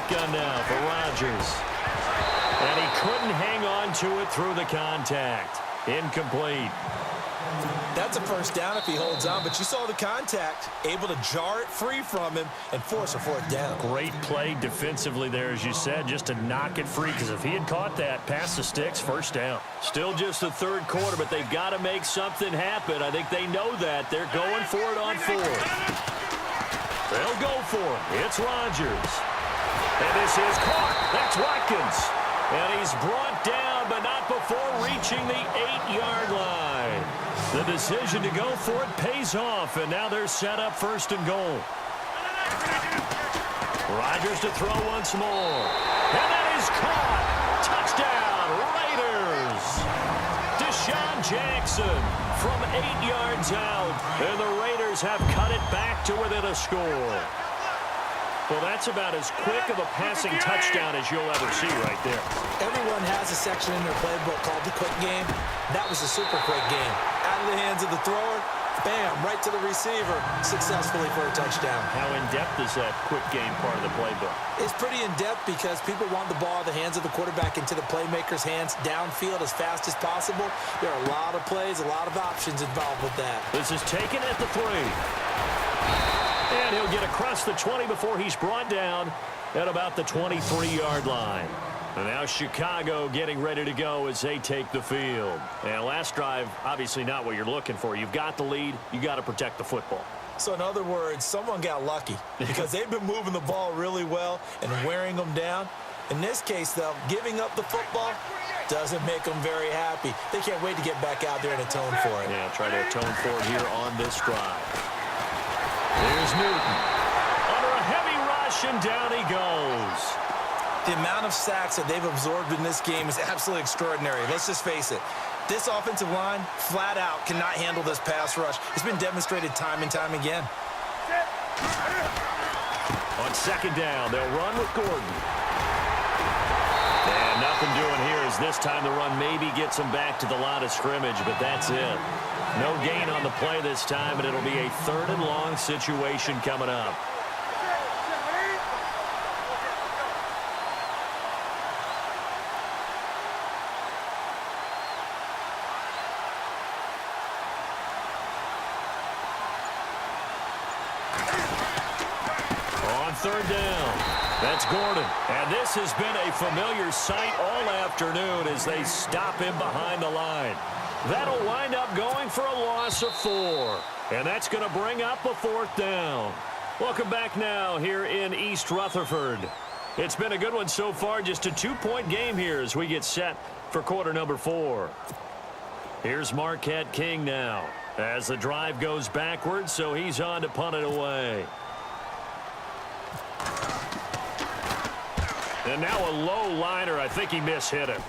shotgun now for Rodgers. And he couldn't hang on to it through the contact. Incomplete. That's a first down if he holds on, but you saw the contact, able to jar it free from him and force a fourth down. Great play defensively there, as you said, just to knock it free, because if he had caught that, past the sticks, first down. Still just the third quarter, but they've got to make something happen. I think they know that. They're going for it on fourth. They'll go for it. It's Rodgers. And this is caught. That's Watkins. And he's brought down, but not before reaching the 8-yard line. The decision to go for it pays off, and now they're set up first and goal. Rodgers to throw once more. And that is caught. Touchdown, Raiders. Deshaun Jackson from 8 yards out, and the Raiders have cut it back to within a score. Well, that's about as quick of a passing touchdown as you'll ever see right there. Everyone has a section in their playbook called the quick game. That was a super quick game. Out of the hands of the thrower, bam, right to the receiver, successfully for a touchdown. How in-depth is that quick game part of the playbook? It's pretty in-depth because people want the ball in the hands of the quarterback into the playmaker's hands downfield as fast as possible. There are a lot of plays, a lot of options involved with that. This is taken at the 3. And he'll get across the 20 before he's brought down at about the 23-yard line. And now Chicago getting ready to go as they take the field. And last drive, obviously not what you're looking for. You've got the lead. You got to protect the football. So in other words, someone got lucky because they've been moving the ball really well and wearing them down. In this case, though, giving up the football doesn't make them very happy. They can't wait to get back out there and atone for it. Yeah, try to atone for it here on this drive. There's Newton. Under a heavy rush, and down he goes. The amount of sacks that they've absorbed in this game is absolutely extraordinary. Let's just face it. This offensive line, flat out, cannot handle this pass rush. It's been demonstrated time and time again. On second down, they'll run with Gordon. And nothing doing here as this time the run maybe gets him back to the line of scrimmage, but that's it. No gain on the play this time, and it'll be a 3rd and long situation coming up. On 3rd down, that's Gordon. And this has been a familiar sight all afternoon as they stop him behind the line. That'll wind up going for a loss of 4. And that's going to bring up a 4th down. Welcome back now here in East Rutherford. It's been a good one so far. Just a 2-point game here as we get set for quarter number 4. Here's Marquette King now as the drive goes backwards, so he's on to punt it away. And now a low liner. I think he mishit him.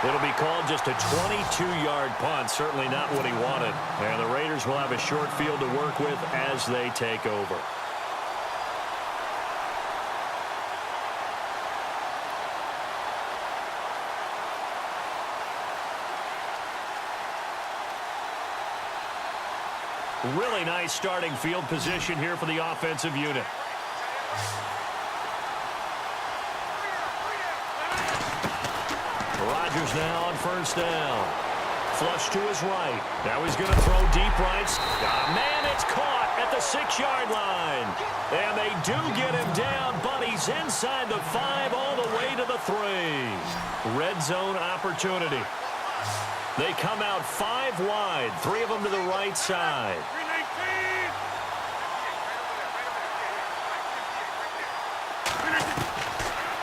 It'll be called just a 22-yard punt. Certainly not what he wanted. And the Raiders will have a short field to work with as they take over. Really nice starting field position here for the offensive unit. Rodgers now on 1st down. Flush to his right. Now he's going to throw deep right. Man, it's caught at the 6-yard line. And they do get him down, but he's inside the 5 all the way to the 3. Red zone opportunity. They come out 5 wide, 3 of them to the right side.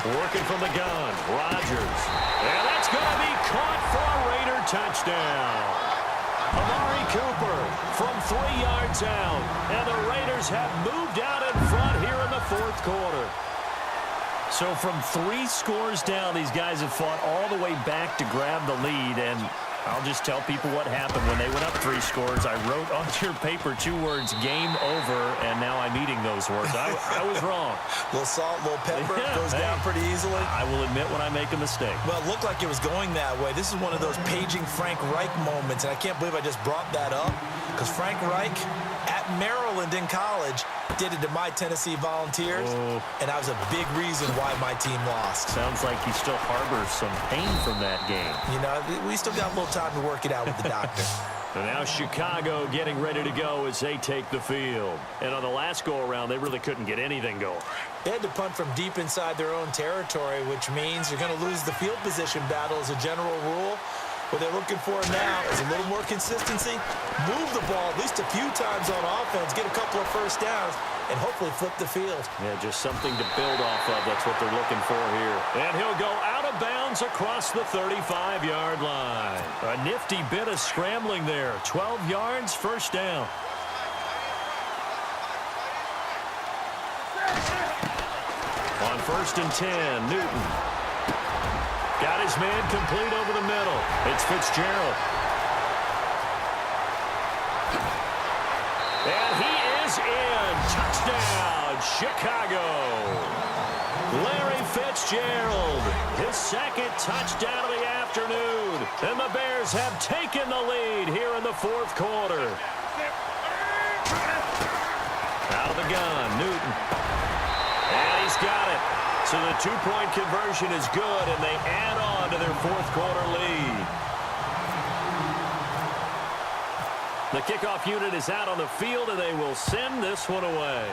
Working from the gun, Rodgers. And that's going to be caught for a Raider touchdown. Amari Cooper from 3 yards out. And the Raiders have moved out in front here in the 4th quarter. So from 3 scores down, these guys have fought all the way back to grab the lead. And I'll just tell people what happened when they went up 3 scores. I wrote on your paper 2 words, game over, and now I'm eating those words. I was wrong. A little salt, a little pepper, goes down pretty easily. I will admit when I make a mistake. Well, it looked like it was going that way. This is one of those paging Frank Reich moments, and I can't believe I just brought that up because Frank Reich at Maryland in college did it to my Tennessee Volunteers, and that was a big reason why my team lost. Sounds like he still harbors some pain from that game. You know, we still got a little time to work it out with the doctor. So now Chicago getting ready to go as they take the field. And on the last go-around, they really couldn't get anything going. They had to punt from deep inside their own territory, which means you're going to lose the field position battle as a general rule. What they're looking for now is a little more consistency, move the ball at least a few times on offense, get a couple of first downs, and hopefully flip the field. Yeah, just something to build off of. That's what they're looking for here. And he'll go out of bounds across the 35-yard line. A nifty bit of scrambling there. 12 yards, first down. On 1st and 10, Newton. Got his man complete over the middle. It's Fitzgerald. And he is in. Touchdown, Chicago. Larry Fitzgerald, his second touchdown of the afternoon. And the Bears have taken the lead here in the fourth quarter. Out of the gun, Newton. And he's got it. So the two-point conversion is good, and they add on to their fourth quarter lead. The kickoff unit is out on the field, and they will send this one away.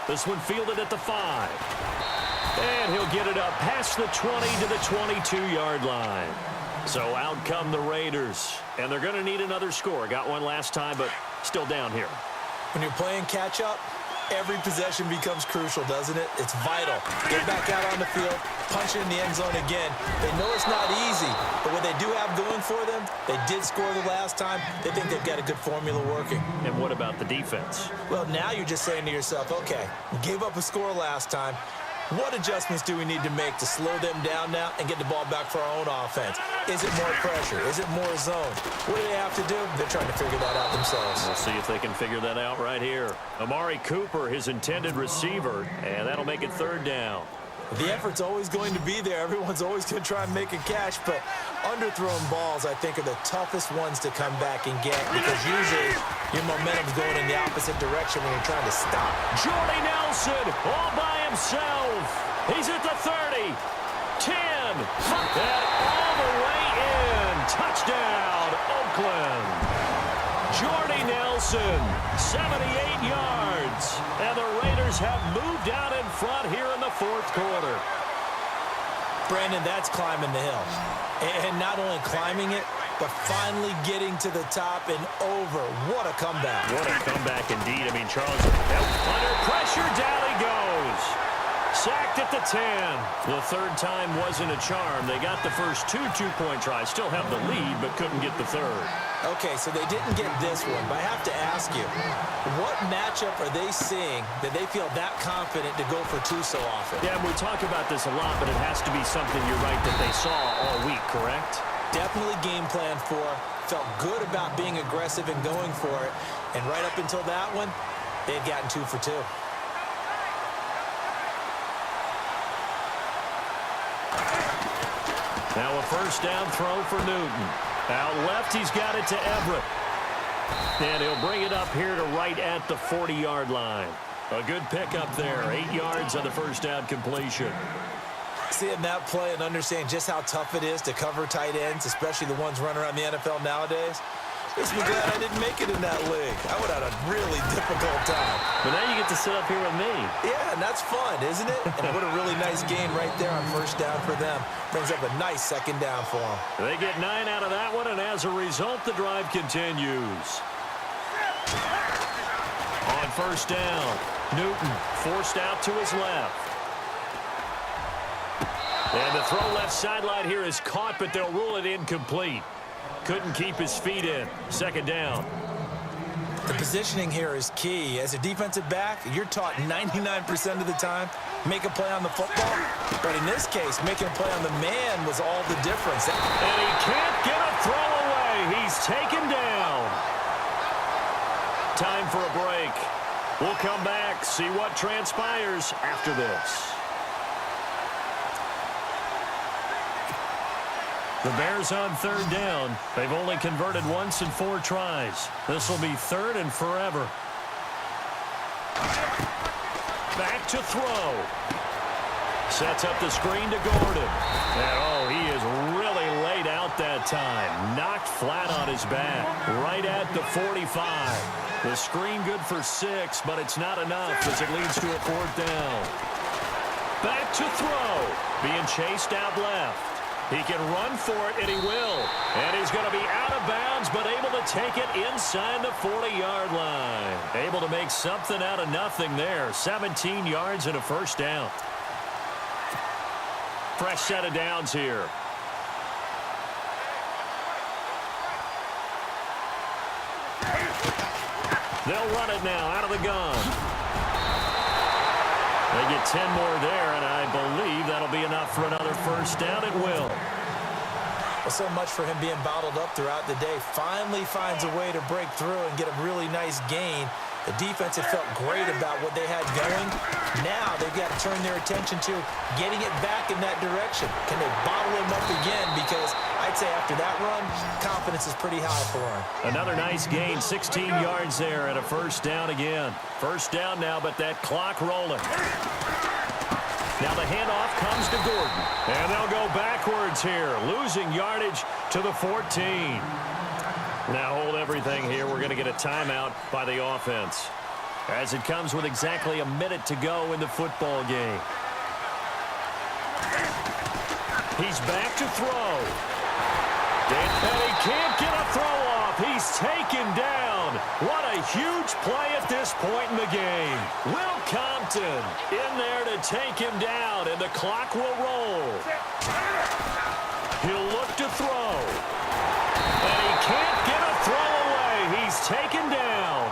This one fielded at the 5. And he'll get it up past the 20 to the 22-yard line. So out come the Raiders, and they're going to need another score. Got one last time, but still down here. When you're playing catch-up, every possession becomes crucial, doesn't it? It's vital. Get back out on the field, punch it in the end zone again. They know it's not easy, but what they do have going for them, they did score the last time. They think they've got a good formula working. And what about the defense? Well, now you're just saying to yourself, okay, we gave up a score last time. What adjustments do we need to make to slow them down now and get the ball back for our own offense? Is it more pressure? Is it more zone? What do they have to do? They're trying to figure that out themselves. We'll see if they can figure that out right here. Amari Cooper, his intended receiver, and that'll make it third down. The effort's always going to be there. Everyone's always going to try and make a catch, but underthrown balls, I think, are the toughest ones to come back and get because usually your momentum's going in the opposite direction when you're trying to stop. Jordy Nelson all by himself. He's at the 30, 10, and all the way in. Touchdown, Oakland. Jordy Nelson, 78 yards. And the Raiders have moved out in front here in the fourth quarter. Brandon, that's climbing the hill. And not only climbing it, but finally getting to the top and over. What a comeback. What a comeback indeed. I mean, Charles, under pressure, down he goes. Sacked at the 10. The third time wasn't a charm. They got the first two-point tries. Still have the lead, but couldn't get the third. Okay, so they didn't get this one, but I have to ask you, what matchup are they seeing that they feel that confident to go for two so often? Yeah, we talk about this a lot, but it has to be something, you're right, that they saw all week, correct? Definitely game plan for, felt good about being aggressive and going for it, and right up until that one, they had gotten 2 for 2. Now a first down throw for Newton. Out left, he's got it to Everett. And he'll bring it up here to right at the 40-yard line. A good pickup there. 8 yards on the first down completion. Seeing that play and understanding just how tough it is to cover tight ends, especially the ones running around the NFL nowadays, makes me glad I didn't make it in that league. I would have had a really difficult time. But now you get to sit up here with me. Yeah, and that's fun, isn't it? And what a really nice game right there on first down for them. Brings up a nice second down for them. They get 9 out of that one, and as a result, the drive continues. On first down, Newton forced out to his left. And the throw left sideline here is caught, but they'll rule it incomplete. Couldn't keep his feet in. Second down. The positioning here is key. As a defensive back, you're taught 99% of the time, make a play on the football. But in this case, making a play on the man was all the difference. And he can't get a throw away. He's taken down. Time for a break. We'll come back, see what transpires after this. The Bears on third down. They've only converted once in 4 tries. This will be third and forever. Back to throw. Sets up the screen to Gordon. And, he is really laid out that time. Knocked flat on his back. Right at the 45. The screen good for 6, but it's not enough as it leads to a 4th down. Back to throw. Being chased out left. He can run for it, and he will. And he's going to be out of bounds, but able to take it inside the 40-yard line. Able to make something out of nothing there. 17 yards and a 1st down. Fresh set of downs here. They'll run it now out of the gun. They get 10 more there, and I believe that'll be enough for another 1st down. It will. Well, so much for him being bottled up throughout the day. Finally finds a way to break through and get a really nice gain. The defense had felt great about what they had going. Now they've got to turn their attention to getting it back in that direction. Can they bottle him up again? Because I'd say after that run, confidence is pretty high for him. Another nice gain, 16 yards there and a 1st down again. 1st down now, but that clock rolling. Now the handoff comes to Gordon. And they'll go backwards here, losing yardage to the 14. Now hold everything here. We're going to get a timeout by the offense as it comes with exactly a minute to go in the football game. He's back to throw. And he can't get a throw off. He's taken down. What a huge play at this point in the game. Will Compton in there to take him down, and the clock will roll. He'll look to throw. And he can't get a throw away. He's taken down.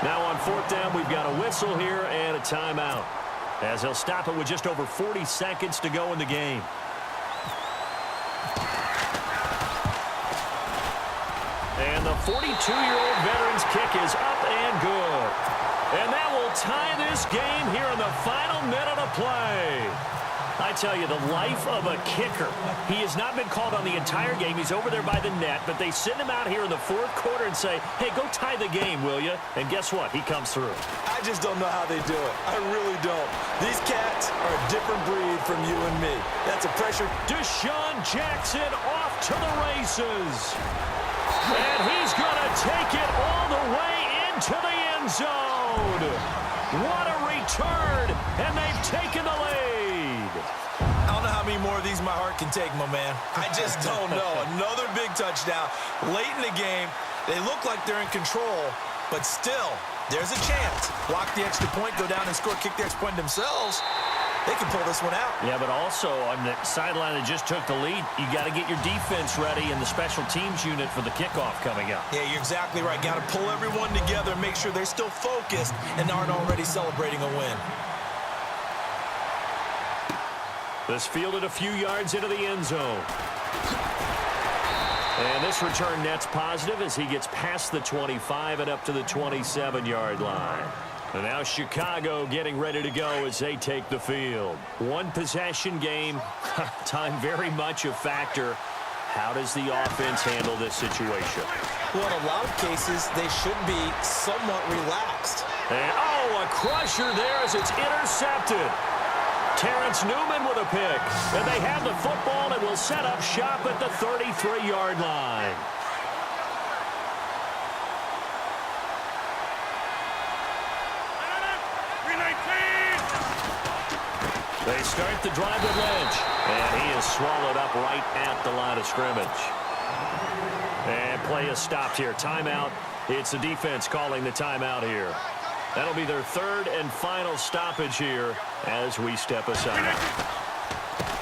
Now on 4th down, we've got a whistle here and a timeout, as he'll stop it with just over 40 seconds to go in the game. And the 42-year-old veteran's kick is up and good. And that will tie this game here in the final minute of play. I tell you, the life of a kicker. He has not been called on the entire game. He's over there by the net, but they send him out here in the 4th quarter and say, hey, go tie the game, will you? And guess what? He comes through. I just don't know how they do it. I really don't. These cats are a different breed from you and me. That's a pressure. Deshaun Jackson off to the races. And he's going to take it all the way into the end zone. What a return, and they've taken the lead. I don't know how many more of these my heart can take, my man. I just don't know. Another big touchdown. Late in the game, they look like they're in control, but still, there's a chance. Block the extra point, go down and score, kick the extra point themselves. They can pull this one out. Yeah, but also on the sideline that just took the lead, you got to get your defense ready and the special teams unit for the kickoff coming up. Yeah, you're exactly right. Got to pull everyone together and make sure they're still focused and aren't already celebrating a win. This fielded a few yards into the end zone. And this return net's positive as he gets past the 25 and up to the 27-yard line. And now Chicago getting ready to go as they take the field. One possession game, time very much a factor. How does the offense handle this situation? Well, in a lot of cases, they should be somewhat relaxed. And, a crusher there as it's intercepted. Terrence Newman with a pick. And they have the football and will set up shop at the 33-yard line. They start the drive with Lynch, and he is swallowed up right at the line of scrimmage. And play is stopped here. Timeout. It's the defense calling the timeout here. That'll be their 3rd and final stoppage here as we step aside.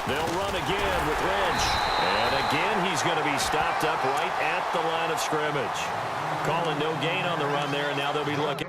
They'll run again with Lynch. And again, he's going to be stopped up right at the line of scrimmage. Calling no gain on the run there, and now they'll be looking.